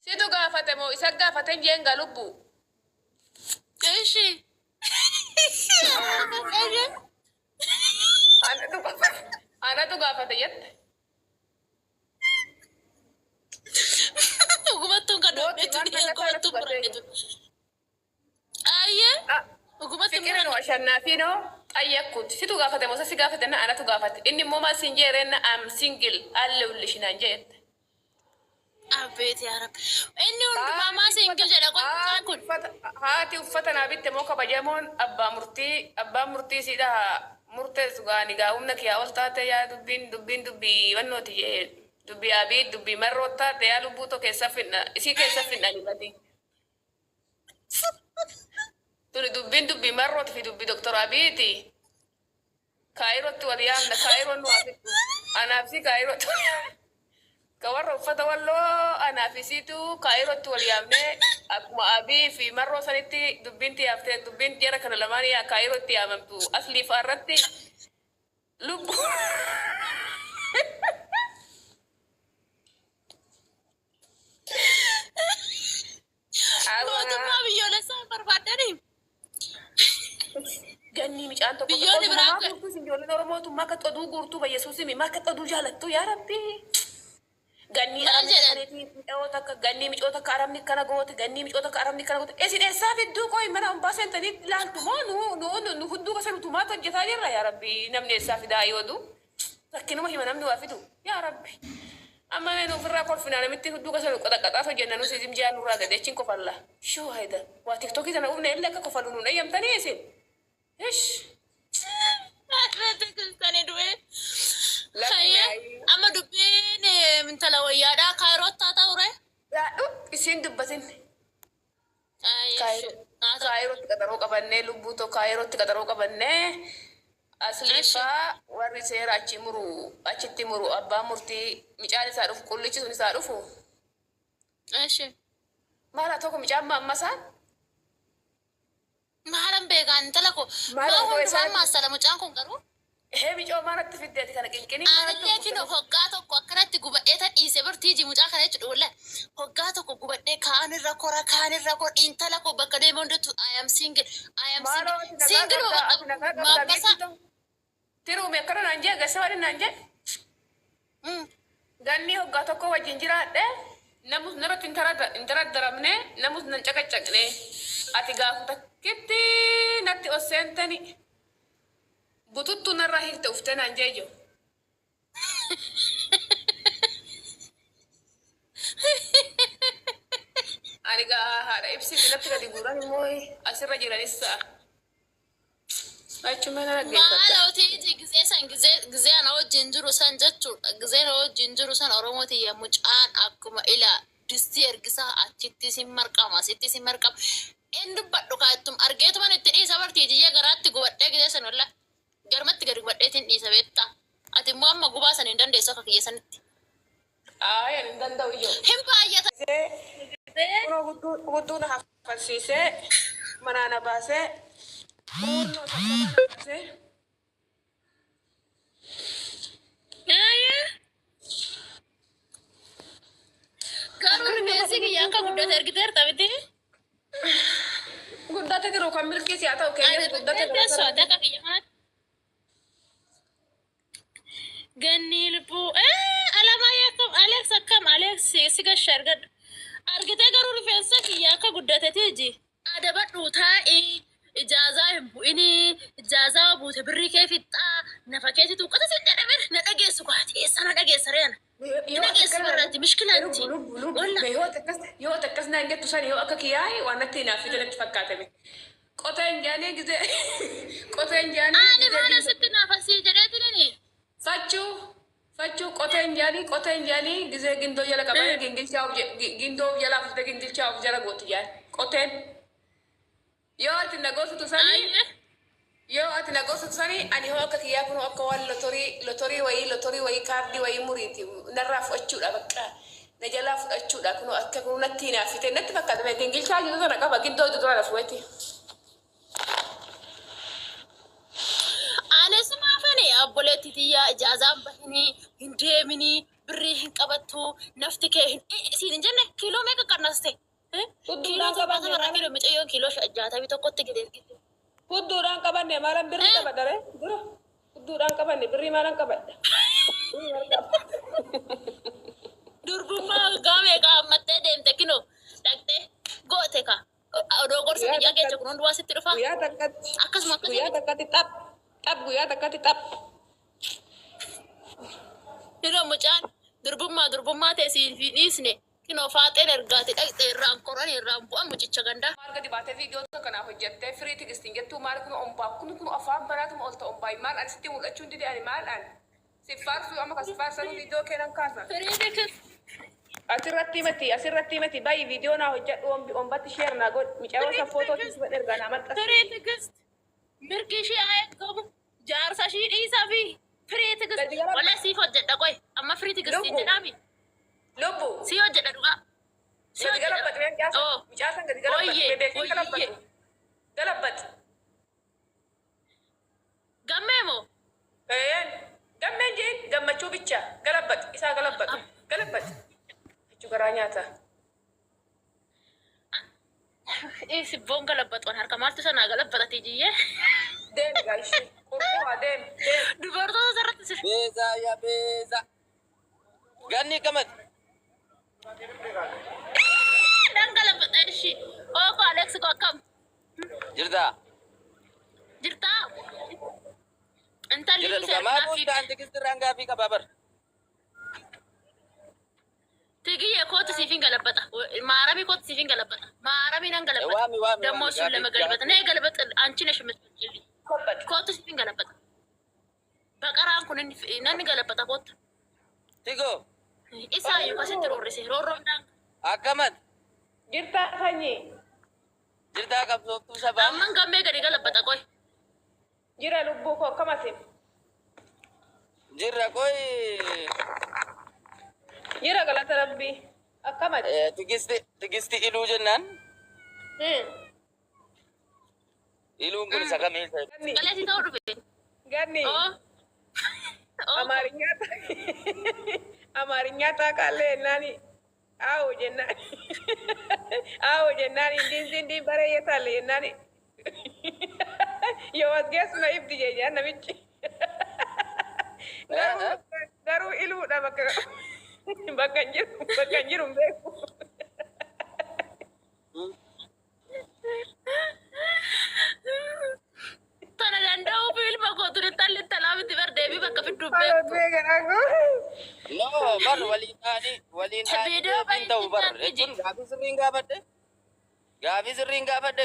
Situ gaafate moo isa gaafate jeenga lubbu. Eeshi. Anatu gaafate jette. Hukumattuun kan dhodheetu ni hukumattuun murateetu. Ayyee. Hukumattuun Fikirin washannaa fi noo xayyakkut. Situ gaafate moo sassi gaafate na anatu gaafate. Inni immoo maal siin jeereen na am single alle ullishinaan jette. Abeet yaa Rabbi. Inni hundumaa maa single jedha kun. Haati uffata naa bitte moo kabajamoon abbaa murtii siidha murteessu gaani gaa humna kiyyaa ol taate yaa dubbii wannooti jee dubbii abii dubbii marroo taate yaa lubbuu too keessa finna isii keessa finna dhibati. Turi dubbii marrooti fi dubbii doktora abiiti. Kaayirootti wal yaamna kaayiroon nu hafittu anaaf si kaayirootti wal yaamna. Kawarra uffata walloo anaafisiitu kaayirootti wal yaamnee akkuma abii fi marroo sanitti dubbiin tiyaaftee dubbiin jara kana lamaan yaa kaayirootti yaamamtu aslii faarratti lubbu. Mootummaa biyyoolessaa barbaadanii. Ganni micaan tokko Biyyoonni biraa ijoolleen Oromootummaa akka xoduu guurtuu bayyesuusi maa akka xoduu jaalattu yaa Rabbi. Ganni ganni micoota akka arabni kana goote ganni micoota akka arabni kana goote esin eessaa fidduu qoy mana umbaa seentanii ilaaltu moo nu hudduu kasa nutumaatu hojjetaa jirra yaa Rabbi namni eessaa fidaa yoodu rakkinuma hima namni waa fidu yaa Rabbi amma mee ofirraa kolfinaa namitti hudduu kasa nu qaxaqaxaaf hojjenna nu sizim jaa nurraa gadeechiin kofalla shoo hayda waa tiktokii sana ufne illee akka kofalu nuun eeyyamtanii isin ish. Tani du'e. Amma dubbiin intala wayyaadhaa kaayirootaa ta'ure. Isiin dubbatin. Kaayirootti qaxaroo qabannee lubbuu too kaayirootti qaxaroo qabannee asliifaa warri seera achitti muru abbaan murtii micaan isaa dhufu qullichi sun isaa dhufu. Maala tokko micaan maammasaan. Maalan beekaan intala ko. Maa hundumaan maasala mucaan kun garuu. Micoo maalatti fiddeeti kana qinqinii. Aanillee kino hoggaa tokko akkanatti gubadhee tan dhiise bartiiji mucaa kana jechuudha wallee. Hoggaa tokko gubadhee kaanirra kora intala ko bakka deemee hundatu I am single. Single maabbasa. Tiruume akkana naan jee gasa waliin naan jee. Ganni hoggaa tokko wajjin jiraadhe namus narratti intara daramne namus nan caqacaqne ati gaafu takkitti natti osseentani. Bututtu narraa hirte ufte naan jeejo. Ani gaa haadha ibsiti natti gadi guuran immoo asirra jiranissa. Achuma na dhaggeeffata. Maala otiiti gizee ana wajjin jiru san jechuudha. Gizee ana wajjin jiru san Oromooti mucaan akkuma ilaa distii ergisaa achitti sin marqama asitti sin marqama. Inni dubbadhu kaattum argeetuman itti dhiisa bartiitiyyee garaatti gubadhee gizee san wallaa. Garmatti gadi gubadheetiin dhiisa beektaa. Ati immoo amma gubaa sana hin dandeessu akka kiyya sanitti. Hin danda'u iyyuu. Hin baay'ata. Hudduu na hafalsiisee manaa na baasee. Garuu rifeensi kiyya akka guddate ergiteerta miti. Guddate jiru kan milkii siyaa ta'u keenya guddate jiru. Ganni lubbuu alamaa yakkam Alex akkam Alex si gasha argitee garuu rifeensa kiyya akka guddateeti adabadhu taa'ee ijaazaa hin bu'ini ijaazaa buute birrii kee fixxaa nafa keetti tuuqqata sin jedhamir na dhageessu kaati eessa na dhageessa reena na dhageessu barraatti mishkilaatti yoo takkas naan jettu san yoo akka kiyyaa'e waan natti hinaaf fite natti fakkaatame qoteen jaanii gizee qoteen jaanii ani maala sitti naafasii jedheetinini Fachuu qoteen jaanii gizee gindoo jala qabanii gindoo jala fute gingilchaa of jala gootu jaan qoteen yoo ati nagoosutu sanii ani hoo akka kiyyaa kun akka waan lotorii wayii kaardii wayii muriiti narraa fudhachuudha bakka na jalaa fudhachuudha kun akka kun natti hinaafite natti fakkaatame gingilchaa jiru sana qaba gindoo jiru sana fuwati. Obboleetti tiyyaa ijaazaan bahini hin deemini birrii hin qabattu nafti kee hin siin hin jenne kiiloo meeqa qannaste kiiloo torbata marra kiiloo mucayyoo kiiloo 61 gidee Hudduudhaan qabanne maalan birrii qabadha dura. Hudduudhaan qabanne birrii maalan qabadha. Durbummaa gaamee qaammattee deemte kinoo dhaqxee goote ka odoo gorsa biyyaa keessa kun hundumaa sitti dhufa. Guyyaa takkatti. Akkasuma Guyyaa takkatti xap guyyaa takkatti xap. Yeroo mucaan durbummaa ta'e siin fi dhiisne kinoo faaxeen ergaate dhaqxee irraan qoran irraan bu'an mucicha gandaa. Maal gadi baatee viidiyoo kana hojjettee firii tigistiin jettuu maal kun ombaa kun afaan baraatuma ol ta'u ombaa maal ani sitti mul'achuu hin dide ani maal ani siffaarsuu amma kasifaarsanuu viidiyoo keenan kaasa. Firii tikis. Asirratti miti bayi viidiyoo naa hojjedhu ombatti sheer naa godh micaawwa isa footoo tiisuma ergaa naa maxxansu. Firii tikis. Mirgi ishee haa eegamu jaarsa ishii dhiisaa fi firii tikis. Wala siif hojjedha qoy amma firii tigistiin jedhaami. Lubbu. Si hojjedha dhugaa. Gadi galabbatu yan jaasa. Micaasan gadi galabbatu. Bebeekin galabbatu. Galabbatu. Gammee moo? Gammeen jeen gammachuu bicha galabbatu isaa galabbatu. Galabbatu. Jechuu garaa nyaata. Sibboon galabbatu harka maaltu sanaa galabbatate jiyyee. Deem gaishee. Qurquraa deem. Dubartoota sarratti sirri. Beeza yaa beeza. Ganni kamati. Dhangalabata ishii. Ooko Alex ko akkam. Jirta. Jirtaa. Intalli Jirta dhuga maa buusta anti kistirraan gaafii qabaa bar. Tigiyee kootu siifin galabbata. Maaramii kootu siifin galabbata. Maaramii nan galabbata. Waami. Dammoo sun lama galabbata. Nee galabbata anchi na shimmatu. Kootu siifin galabbata. Baqaraan kun namni galabbata kootu. Tigo. Isaa yoo kasitti roorrise roorroon dhaan. Akkamat. Jirtaa sanyii. Jirtaa qabsooftuu sabaa. Amman gammee gadi galabbata qoy. Jira lubbuu koo akkamasin. Jirra qoy. Jira galata rabbii. Akkamati. Tigisti iluu jennaan. Iluun kun isa kamii isa. Galeessi ta'uu dhufe. Ganni. Oo. Amarinya taakalee nani. Awo jennaan. Awo jennaan indiin bareeyye taale jennaan. Yoo as geessuma ibdi jejjaan namichi. Garuu iluudha bakka hin jiru hin beeku. Tana danda'uu fi ilma kootu intalli talaamiti bardeebii bakka fidduu beeku. No, bar waliin taa'anii ta'u bar. Jechuun gaafii sirriin gaafadhe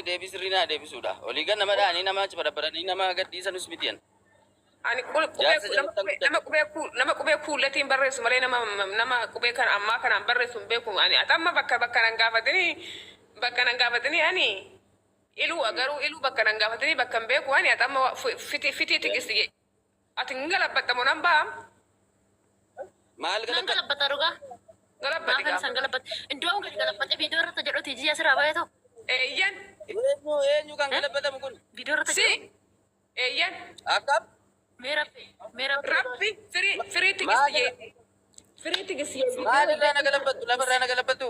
deebii sirrii naa deebisuudha. Olii gan nama dhaanii nama achi barabaranii nama gadhiisanus mitiyan. Ani nama qubee kuulletiin barreessu malee nama qubee kan ammaa kanaan barreessu hin beeku. Ani atamma bakka nan gaafatanii ani iluu garuu iluu bakka nan gaafatanii bakka hin beeku. Ani atamma fitii tigisti. Ati hin galabbattamu nan ba'a. Maal Nan galabbata dhugaa. Galabbati Maafan san galabbata. Iddoo gadi galabbate viidiyoo irratti jedhuti ji'a siraa baay'ee ta'u. Eeyyan. Eenyu kan galabbatamu kun? Viidiyoo irratti jedhu. Eeyyan. Akkam? Mee rabbi. Rabbi firii tigisti. Firii tigisti. Maalirraa na galabbattu? Lafarraa na galabbattu?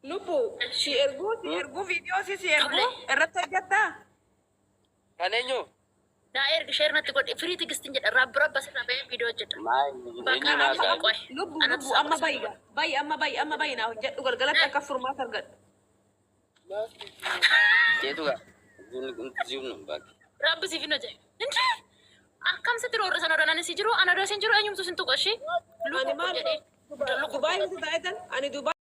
Lubbu si erguu viidiyoo si erguu irratti hojjettaa? Kan eenyu? Naa ergi sheer natti godhe firii tigistiin jedha rabbi rabba sirra ba'ee viidiyoo hojjedha. Bakka nama qoy. Lubbu amma bayi naa hojjedhu galgalatti akka furmaata argadhu. Keetu gaa? Ziun baaki. Rabbi siif hin hojjetu. Inti akkam sitti roorra sana odaan si jiru ana dosin jiru eenyumtu sin tuqashi. Ani maal? Dubaay miti taa'etan ani Dubaay.